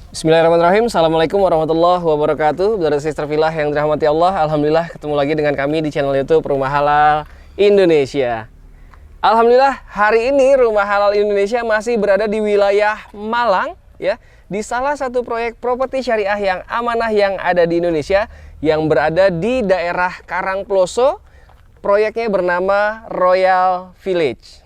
Bismillahirrahmanirrahim. Assalamualaikum warahmatullahi wabarakatuh. Saudara Sister Villa yang dirahmati Allah, alhamdulillah ketemu lagi dengan kami di channel YouTube Rumah Halal Indonesia. Alhamdulillah hari ini Rumah Halal Indonesia masih berada di wilayah Malang, ya, di salah satu proyek properti syariah yang amanah yang ada di Indonesia, yang berada di daerah Karangploso. Proyeknya bernama Royal Village.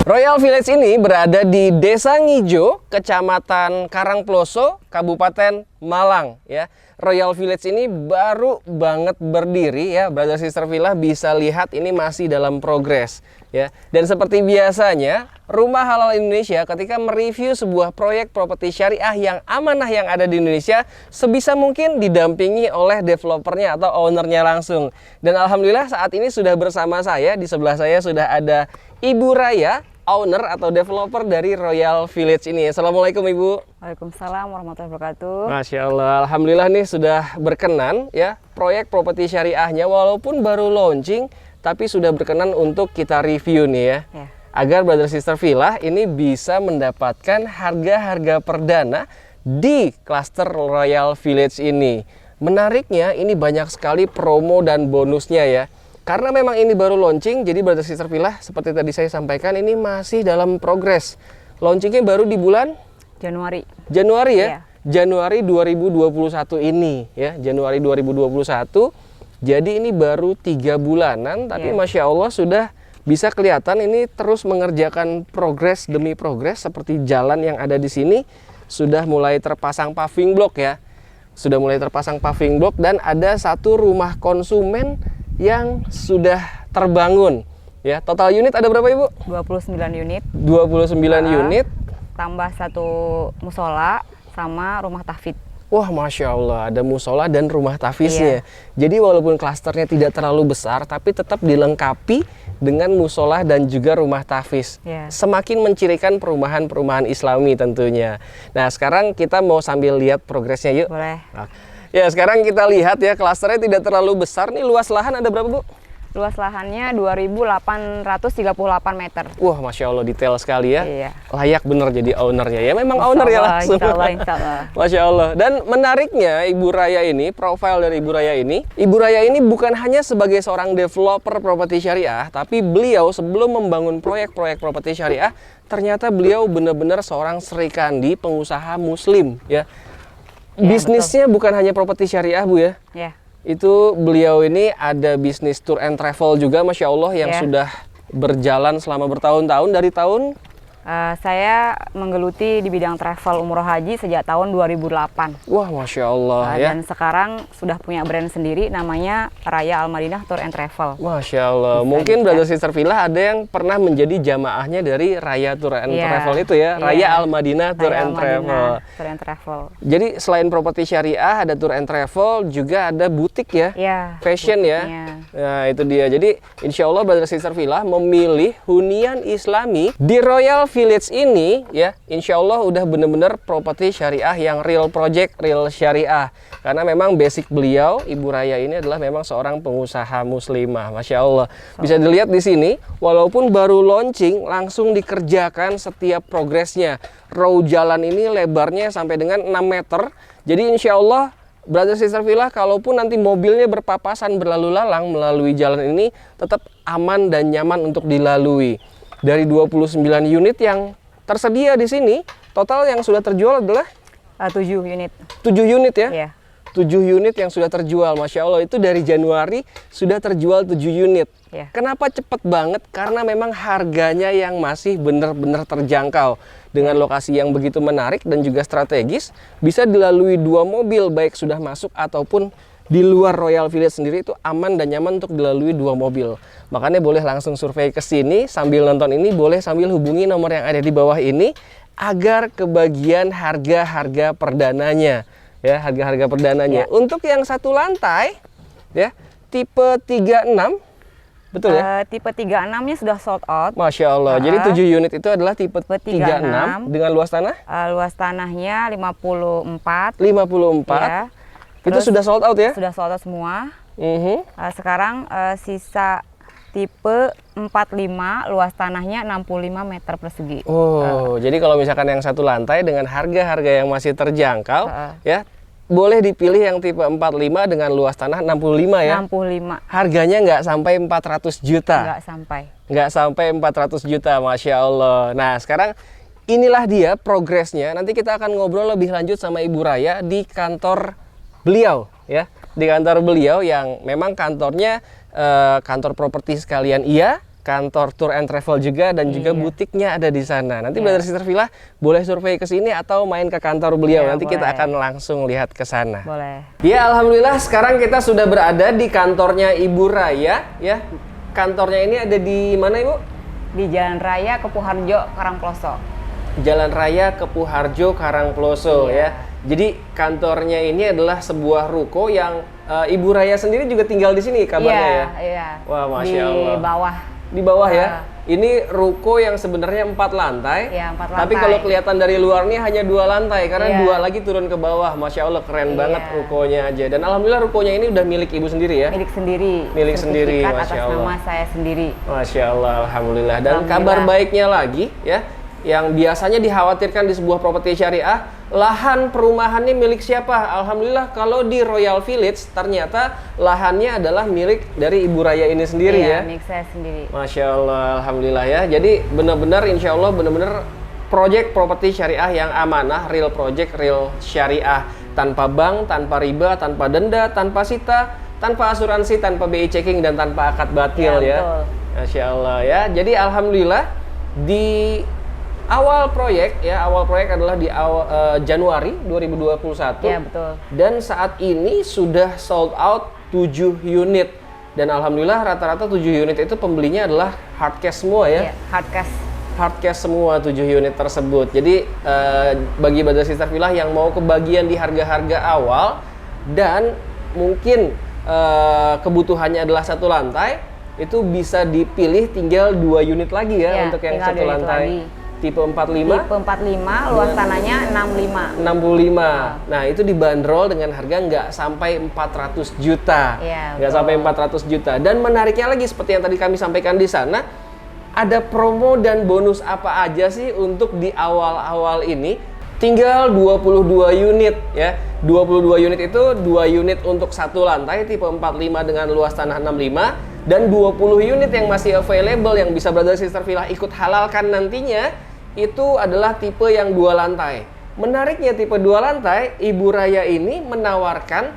Royal Village ini berada di Desa Ngijo, Kecamatan Karangploso, Kabupaten Malang, ya. Royal Village ini baru banget berdiri, ya. Brother Sister Villa bisa lihat ini masih dalam progres, ya. Dan seperti biasanya, Rumah Halal Indonesia ketika mereview sebuah proyek properti syariah yang amanah yang ada di Indonesia, sebisa mungkin didampingi oleh developernya atau ownernya langsung. Dan alhamdulillah saat ini sudah bersama saya, di sebelah saya sudah ada Ibu Raya, owner atau developer dari Royal Village ini. Assalamualaikum Ibu. Waalaikumsalam warahmatullahi wabarakatuh. Masya Allah, alhamdulillah nih sudah berkenan, ya, proyek properti syariahnya walaupun baru launching tapi sudah berkenan untuk kita review nih, ya. Agar Brother Sister Villa ini bisa mendapatkan harga-harga perdana di klaster Royal Village ini. Menariknya ini banyak sekali promo dan bonusnya, ya. Karena memang ini baru launching, jadi Brother Sister Villa seperti tadi saya sampaikan ini masih dalam progres. Launchingnya baru di bulan Januari. Januari, ya. Iya. Januari 2021 ini, ya. Januari 2021. Jadi ini baru 3 bulanan, tapi Masya Allah sudah bisa kelihatan ini terus mengerjakan progres demi progres, seperti jalan yang ada di sini sudah mulai terpasang paving block, ya. Sudah mulai terpasang paving block dan ada satu rumah konsumen yang sudah terbangun, ya. Total unit ada berapa Ibu? 29 unit. 29 unit. Tambah satu musola sama rumah tahfidz. Wah, Masya Allah, ada musola dan rumah tahfidznya. Jadi walaupun klasternya tidak terlalu besar, tapi tetap dilengkapi dengan musola dan juga rumah tahfidz. Semakin mencirikan perumahan-perumahan Islami tentunya. Nah, sekarang kita mau sambil lihat progresnya, yuk. Boleh. Ya, sekarang kita lihat, ya, klasternya tidak terlalu besar. Nih luas lahan ada berapa, Bu? Luas lahannya 2.838 meter. Wah, Masya Allah, detail sekali, ya. Iya. Layak bener jadi ownernya, ya. Memang owner ya langsung. Insya Allah. Masya Allah. Dan menariknya Ibu Raya ini, profil dari Ibu Raya ini bukan hanya sebagai seorang developer properti syariah, tapi beliau sebelum membangun proyek-proyek properti syariah, ternyata beliau benar-benar seorang serikandi, pengusaha muslim, ya. Bisnisnya bukan hanya properti syariah, Bu, ya. Itu beliau ini ada bisnis tour and travel juga, Masya Allah, yang sudah berjalan selama bertahun-tahun. Dari tahun? Saya menggeluti di bidang travel umroh haji sejak tahun 2008. Wah, Masya Allah, ya. Dan sekarang sudah punya brand sendiri namanya Raya Al Madinah Tour and Travel. Masya Allah. Mungkin Brother Sister Villa ada yang pernah menjadi jamaahnya dari Raya Tour and Travel itu, ya. Raya Al Madinah Tour and Travel. Jadi selain properti syariah, ada tour and travel, juga ada butik, ya. Fashion, ya. Nah, itu dia. Jadi insya Allah Brother Sister Villa memilih hunian Islami di Royal Village ini, ya, insya Allah udah bener-bener properti syariah yang real project, real syariah. Karena memang basic beliau, Ibu Raya ini adalah memang seorang pengusaha muslimah, Masya Allah. Bisa dilihat di sini, walaupun baru launching, langsung dikerjakan setiap progresnya. Row jalan ini lebarnya sampai dengan 6 meter. Jadi insya Allah Brother Sister Villa, kalaupun nanti mobilnya berpapasan berlalu lalang melalui jalan ini, tetap aman dan nyaman untuk dilalui. Dari 29 unit yang tersedia di sini, total yang sudah terjual adalah 7 unit. 7 unit, ya? Iya. 7 unit yang sudah terjual, Masya Allah. Itu dari Januari sudah terjual 7 unit. Kenapa cepet banget? Karena memang harganya yang masih benar-benar terjangkau. Dengan lokasi yang begitu menarik dan juga strategis, bisa dilalui 2 mobil, baik sudah masuk ataupun di luar Royal Village sendiri itu aman dan nyaman untuk dilalui 2 mobil. Makanya boleh langsung survei ke sini, sambil nonton ini boleh sambil hubungi nomor yang ada di bawah ini agar kebagian harga-harga perdananya, ya, harga-harga perdananya. Untuk yang 1 lantai, ya, tipe 36 Betul ya? Tipe 36-nya sudah sold out. Masya Allah. Jadi 7 unit itu adalah tipe 36 dengan luas tanah? Luas tanahnya 54. 54. Ya. Itu sudah sold out ya? Sudah sold out semua. Sekarang sisa tipe 45, luas tanahnya 65 meter persegi. Oh, jadi kalau misalkan yang satu lantai dengan harga-harga yang masih terjangkau, ya boleh dipilih yang tipe 45 dengan luas tanah 65 ya? 65. Harganya nggak sampai 400 juta? Nggak sampai. Nggak sampai 400 juta, Masya Allah. Nah, sekarang inilah dia progresnya. Nanti kita akan ngobrol lebih lanjut sama Ibu Raya di kantor beliau, ya. Di kantor beliau yang memang kantornya kantor properti sekalian iya, kantor tour and travel juga, dan juga butiknya ada di sana. Nanti Brother Sister Villa boleh survei ke sini atau main ke kantor beliau. Nanti boleh. Kita akan langsung lihat ke sana. Boleh. Ya, alhamdulillah sekarang kita sudah berada di kantornya Ibu Raya, ya. Kantornya ini ada di mana, Ibu? Di Jalan Raya Kepuharjo, Karangploso. Jalan Raya Kepuharjo, Karangploso, ya. Jadi kantornya ini adalah sebuah ruko yang Ibu Raya sendiri juga tinggal di sini kabarnya ya? Iya. Wah, Masya Allah. Di bawah. Di bawah ya? Ini ruko yang sebenarnya 4 lantai. Iya, 4 lantai. Tapi kalau kelihatan dari luar nih hanya 2 lantai, karena 2 lagi turun ke bawah. Masya Allah, keren banget rukonya aja. Dan alhamdulillah rukonya ini udah milik Ibu sendiri ya? Milik sendiri. Milik sendiri, Masya atas Allah. nama saya sendiri. Masya Allah, alhamdulillah. Dan kabar baiknya lagi ya, yang biasanya dikhawatirkan di sebuah properti syariah, lahan perumahannya milik siapa? Alhamdulillah kalau di Royal Village ternyata lahannya adalah milik dari Ibu Raya ini sendiri ya. Milik saya sendiri. Masya Allah, alhamdulillah ya. Jadi benar-benar insya Allah benar-benar project properti syariah yang amanah, real project, real syariah, tanpa bank, tanpa riba, tanpa denda, tanpa sita, tanpa asuransi, tanpa BI checking, dan tanpa akad batil ya. Betul. Masya Allah ya. Jadi alhamdulillah di awal proyek adalah di Januari 2021. Ya, betul. Dan saat ini sudah sold out 7 unit. Dan alhamdulillah rata-rata 7 unit itu pembelinya adalah hard cash semua ya. Iya, hard cash. Hard cash semua 7 unit tersebut. Jadi bagi Brother Sister Villa yang mau kebagian di harga-harga awal dan mungkin kebutuhannya adalah satu lantai, itu bisa dipilih tinggal 2 unit lagi ya, untuk yang satu lantai. Tipe 45? Tipe 45, luas tanahnya 65. 65. Nah, itu dibanderol dengan harga nggak sampai 400 juta. Iya, nggak sampai 400 juta. Dan menariknya lagi, seperti yang tadi kami sampaikan di sana, ada promo dan bonus apa aja sih untuk di awal-awal ini? Tinggal 22 unit ya. 22 unit itu 2 unit untuk satu lantai tipe 45 dengan luas tanah 65, dan 20 unit yang masih available yang bisa Brother Sister Villa ikut halalkan nantinya itu adalah tipe yang 2 lantai. Menariknya tipe 2 lantai, Ibu Raya ini menawarkan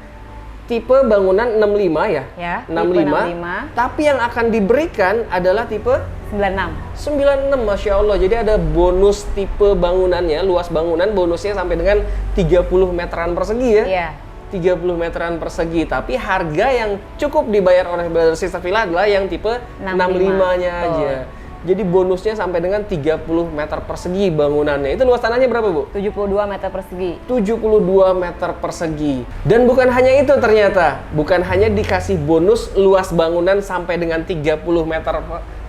tipe bangunan 65 ya? Ya, 65. Tapi yang akan diberikan adalah tipe 96. 96, Masya Allah. Jadi ada bonus tipe bangunannya, luas bangunan bonusnya sampai dengan 30 meteran persegi ya? Iya. 30 meteran persegi. Tapi harga yang cukup dibayar oleh Brother Sister Villa adalah yang tipe 65-nya aja. Jadi bonusnya sampai dengan 30 meter persegi bangunannya. Itu luas tanahnya berapa, Bu? 72 meter persegi. 72 meter persegi. Dan bukan hanya itu ternyata. Bukan hanya dikasih bonus luas bangunan sampai dengan 30 meter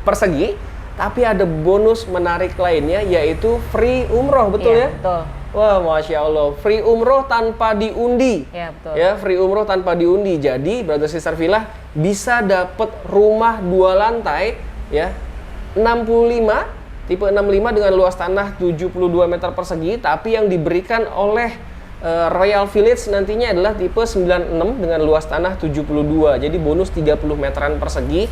persegi, tapi ada bonus menarik lainnya, yaitu free umroh, betul ya? Betul. Wah, Masya Allah. Free umroh tanpa diundi. Ya, betul. Ya, free umroh tanpa diundi. Jadi, Brother Sister Villa bisa dapat rumah 2 lantai, ya, 65, tipe 65 dengan luas tanah 72 meter persegi, tapi yang diberikan oleh Royal Village nantinya adalah tipe 96 dengan luas tanah 72. Jadi bonus 30 meteran persegi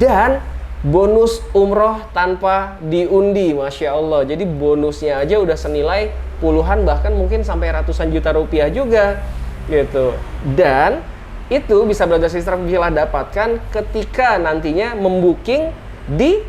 dan bonus umroh tanpa diundi. Masya Allah. Jadi bonusnya aja udah senilai puluhan, bahkan mungkin sampai ratusan juta rupiah juga gitu. Dan itu bisa Brother Sister Villa dapatkan ketika nantinya membooking di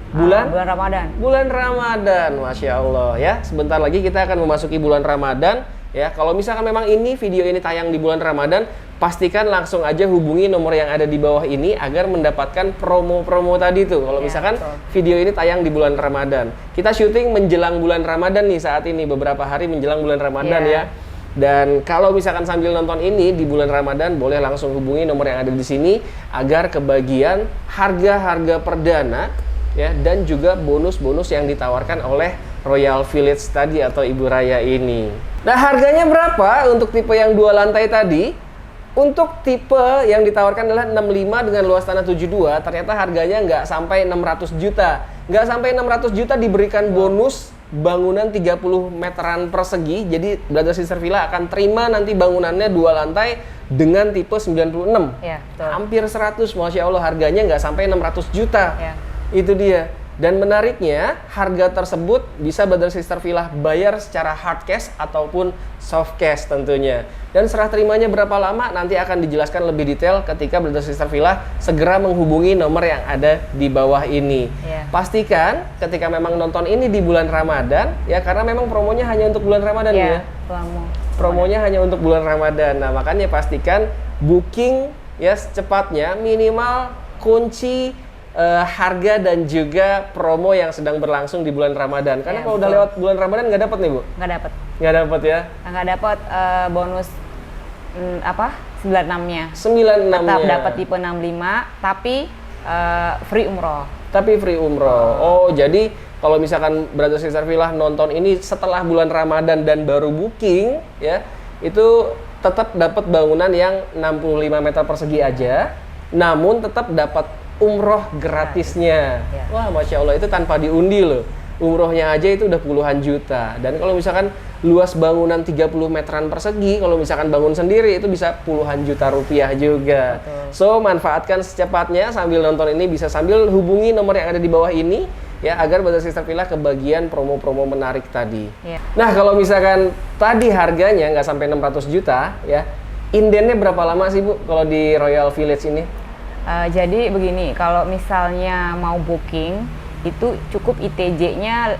bulan Ramadan. Bulan Ramadan, Masya Allah ya. Sebentar lagi kita akan memasuki bulan Ramadan ya. Kalau misalkan memang video ini tayang di bulan Ramadan, pastikan langsung aja hubungi nomor yang ada di bawah ini agar mendapatkan promo-promo tadi tuh. Kalau misalkan video ini tayang di bulan Ramadan, kita syuting menjelang bulan Ramadan nih saat ini, beberapa hari menjelang bulan Ramadan ya. Dan kalau misalkan sambil nonton ini di bulan Ramadan, boleh langsung hubungi nomor yang ada di sini agar kebagian harga-harga perdana ya, dan juga bonus-bonus yang ditawarkan oleh Royal Village tadi atau Ibu Raya ini. Nah, harganya berapa untuk tipe yang 2 lantai tadi? Untuk tipe yang ditawarkan adalah 65 dengan luas tanah 72, ternyata harganya nggak sampai 600 juta. Nggak sampai 600 juta diberikan bonus bangunan 30 meteran persegi. Jadi Brothers Sister Villa akan terima nanti bangunannya 2 lantai dengan tipe 96. Ya, betul. Hampir 100, Masya Allah, harganya nggak sampai 600 juta. Ya. Itu dia. Dan menariknya, harga tersebut bisa Brothers Sister Villa bayar secara hard cash ataupun soft cash tentunya. Dan serah terimanya berapa lama nanti akan dijelaskan lebih detail ketika Brothers Sister Villa segera menghubungi nomor yang ada di bawah ini. Yeah. Pastikan ketika memang nonton ini di bulan Ramadan ya, karena memang promonya hanya untuk bulan Ramadan ya. Promonya hanya untuk bulan Ramadan. Nah, makanya pastikan booking ya secepatnya, minimal kunci harga dan juga promo yang sedang berlangsung di bulan Ramadan. Karena kalau udah lewat bulan Ramadan nggak dapat nih, Bu? Nggak dapat. Nggak dapat ya? Nggak dapat bonus 96-nya. 96-nya. Tetap dapat tipe 65, tapi free umroh. Tapi free umroh. Oh, jadi kalau misalkan Brothers Sister Villa nonton ini setelah bulan Ramadan dan baru booking ya, itu tetap dapat bangunan yang 65 meter persegi aja, namun tetap dapat umroh gratisnya. Wah, Masya Allah, itu tanpa diundi loh. Umrohnya aja itu udah puluhan juta. Dan kalau misalkan luas bangunan 30 meteran persegi, kalau misalkan bangun sendiri itu bisa puluhan juta rupiah juga. Betul. So, manfaatkan secepatnya sambil nonton ini, bisa sambil hubungi nomor yang ada di bawah ini ya, agar Brothers Sister Villa kebagian promo-promo menarik tadi. Nah, kalau misalkan tadi harganya nggak sampai 600 juta ya, indennya berapa lama sih, Bu, kalau di Royal Village ini? Jadi begini, kalau misalnya mau booking itu cukup ITJ-nya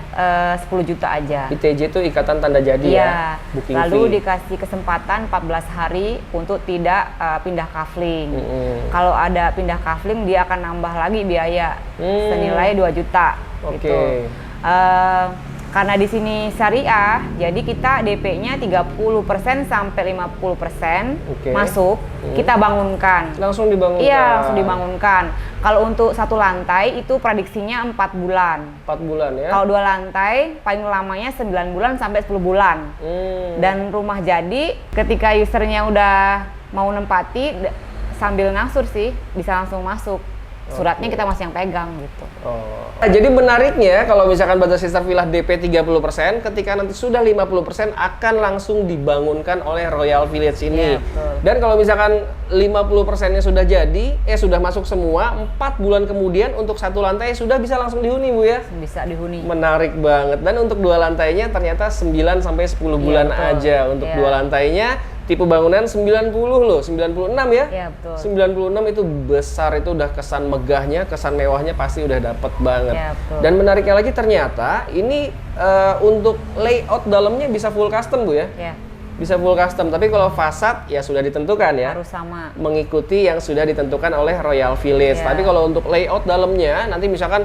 10 juta aja. ITJ itu ikatan tanda jadi ya. Booking lalu fee. Dikasih kesempatan 14 hari untuk tidak pindah kafling. Kalau ada pindah kafling dia akan nambah lagi biaya senilai 2 juta. Gitu. Karena di sini syariah, jadi kita DP-nya 30% sampai 50% masuk, kita bangunkan. Langsung dibangunkan? Iya, langsung dibangunkan. Kalau untuk 1 lantai itu prediksinya 4 bulan. 4 bulan ya? Kalau 2 lantai, paling lamanya 9 bulan sampai 10 bulan. Dan rumah jadi, ketika usernya udah mau nempati, sambil ngangsur sih, bisa langsung masuk. Suratnya kita masih yang pegang gitu. Nah, jadi menariknya kalau misalkan Brothers Sister Villa DP 30%, ketika nanti sudah 50% akan langsung dibangunkan oleh Royal Village ini. Dan kalau misalkan 50%-nya sudah jadi, sudah masuk semua, 4 bulan kemudian untuk 1 lantai sudah bisa langsung dihuni, Bu ya? Bisa dihuni. Menarik banget. Dan untuk 2 lantainya ternyata 9 sampai 10 bulan aja untuk 2 lantainya. Tipe bangunan 90 loh, 96 ya? Iya, betul. 96 itu besar, itu udah kesan megahnya, kesan mewahnya pasti udah dapet banget. Ya, betul. Dan menariknya lagi ternyata ini untuk layout dalamnya bisa full custom, Bu ya? Iya. Bisa full custom, tapi kalau fasad ya sudah ditentukan ya. Harus sama. Mengikuti yang sudah ditentukan oleh Royal Village. Tapi kalau untuk layout dalamnya, nanti misalkan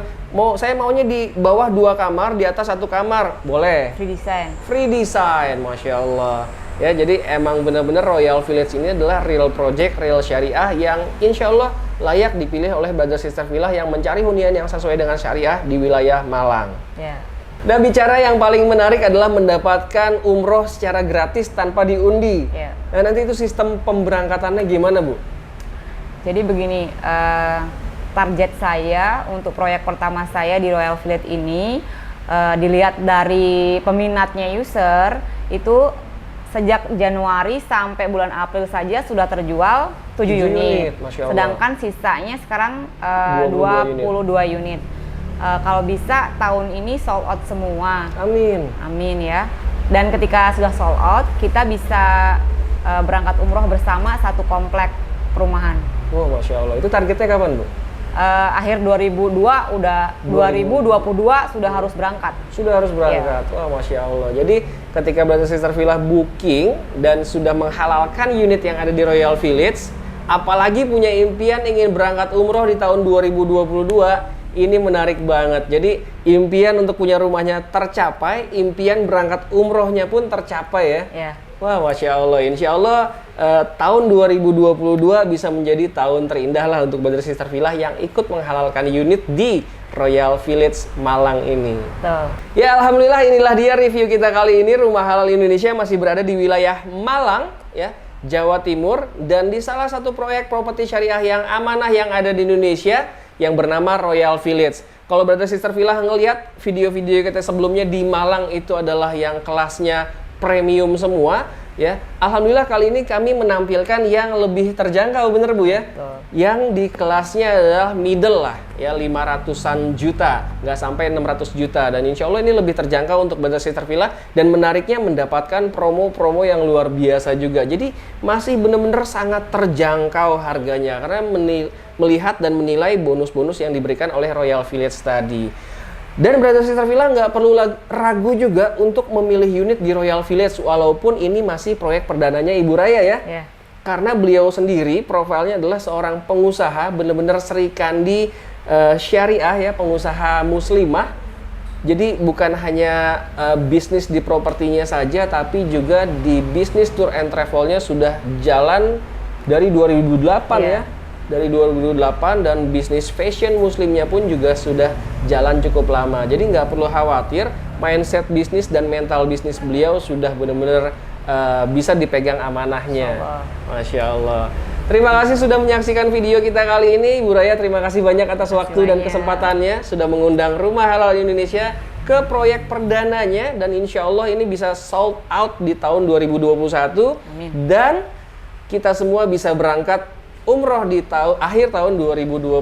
saya maunya di bawah 2 kamar, di atas 1 kamar, boleh. Free design. Free design, Masya Allah. Ya, jadi emang benar-benar Royal Village ini adalah real project, real syariah yang insya Allah layak dipilih oleh Brothers Sister Villa yang mencari hunian yang sesuai dengan syariah di wilayah Malang. Dan bicara yang paling menarik adalah mendapatkan umroh secara gratis tanpa diundi. Nah, nanti itu sistem pemberangkatannya gimana, Bu? Jadi begini, target saya untuk proyek pertama saya di Royal Village ini, dilihat dari peminatnya user, itu sejak Januari sampai bulan April saja sudah terjual 7 unit. Sedangkan sisanya sekarang 22 unit. Kalau bisa tahun ini sold out semua. Amin. Amin ya. Dan ketika sudah sold out, kita bisa berangkat umroh bersama 1 komplek perumahan. Wah, Masya Allah. Itu targetnya kapan, Bu? Akhir 2022 sudah harus berangkat. Sudah harus berangkat. Wah, Masya Allah. Jadi ketika Brothers Sister Villa booking dan sudah menghalalkan unit yang ada di Royal Village, apalagi punya impian ingin berangkat umroh di tahun 2022, ini menarik banget. Jadi impian untuk punya rumahnya tercapai, impian berangkat umrohnya pun tercapai ya. Wah, Masya Allah. Insya Allah tahun 2022 bisa menjadi tahun terindah lah untuk Brother Sister Villa yang ikut menghalalkan unit di Royal Village Malang ini. Tuh. Ya, Alhamdulillah inilah dia review kita kali ini. Rumah Halal Indonesia masih berada di wilayah Malang, ya, Jawa Timur, dan di salah satu proyek properti syariah yang amanah yang ada di Indonesia yang bernama Royal Village. Kalau Brother Sister Villa ngelihat video-video kita sebelumnya di Malang itu adalah yang kelasnya premium semua, ya. Alhamdulillah kali ini kami menampilkan yang lebih terjangkau, bener Bu ya? Betul. Yang di kelasnya adalah middle lah, ya, 500-an juta, nggak sampai 600 juta. Dan insya Allah ini lebih terjangkau untuk Brother Sister Villa, dan menariknya mendapatkan promo-promo yang luar biasa juga. Jadi masih bener-bener sangat terjangkau harganya, karena melihat dan menilai bonus-bonus yang diberikan oleh Royal Village tadi. Dan Brother Sister Villa nggak perlu ragu juga untuk memilih unit di Royal Village, walaupun ini masih proyek perdananya Ibu Raya ya. Yeah. Karena beliau sendiri profilnya adalah seorang pengusaha, benar-benar Sri Kandi syariah ya, pengusaha muslimah. Jadi bukan hanya bisnis di propertinya saja, tapi juga di bisnis tour and travelnya sudah jalan dari 2008 ya. Dari 2008, dan bisnis fashion muslimnya pun juga sudah jalan cukup lama. Jadi nggak perlu khawatir, mindset bisnis dan mental bisnis beliau sudah benar-benar bisa dipegang amanahnya. Masya Allah. Terima kasih sudah menyaksikan video kita kali ini, Ibu Raya. Terima kasih banyak atas waktu dan kesempatannya sudah mengundang Rumah Halal Indonesia ke proyek perdananya, dan insya Allah ini bisa sold out di tahun 2021. Amin. Dan kita semua bisa berangkat umroh di akhir tahun 2022.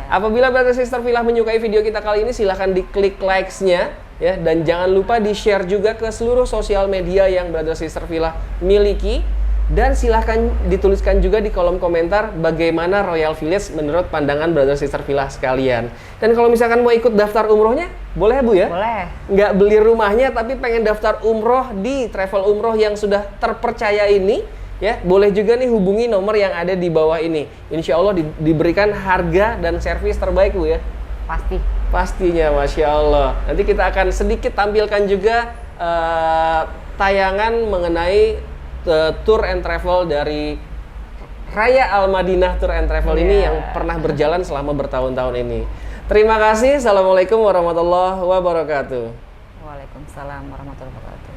Apabila Brother Sister Villa menyukai video kita kali ini, silahkan diklik likes-nya ya, dan jangan lupa di-share juga ke seluruh sosial media yang Brother Sister Villa miliki, dan silahkan dituliskan juga di kolom komentar bagaimana Royal Village menurut pandangan Brother Sister Villa sekalian. Dan kalau misalkan mau ikut daftar umrohnya, boleh Bu ya? Boleh. Nggak beli rumahnya tapi pengen daftar umroh di travel umroh yang sudah terpercaya ini, ya, boleh juga nih hubungi nomor yang ada di bawah ini. Insya Allah diberikan harga dan servis terbaik Bu ya. Pasti. Pastinya, Masya Allah. Nanti kita akan sedikit tampilkan juga tayangan mengenai tour and travel dari Raya Al Madinah Tour and Travel ini yang pernah berjalan selama bertahun-tahun ini. Terima kasih. Assalamualaikum warahmatullahi wabarakatuh. Waalaikumsalam warahmatullahi wabarakatuh.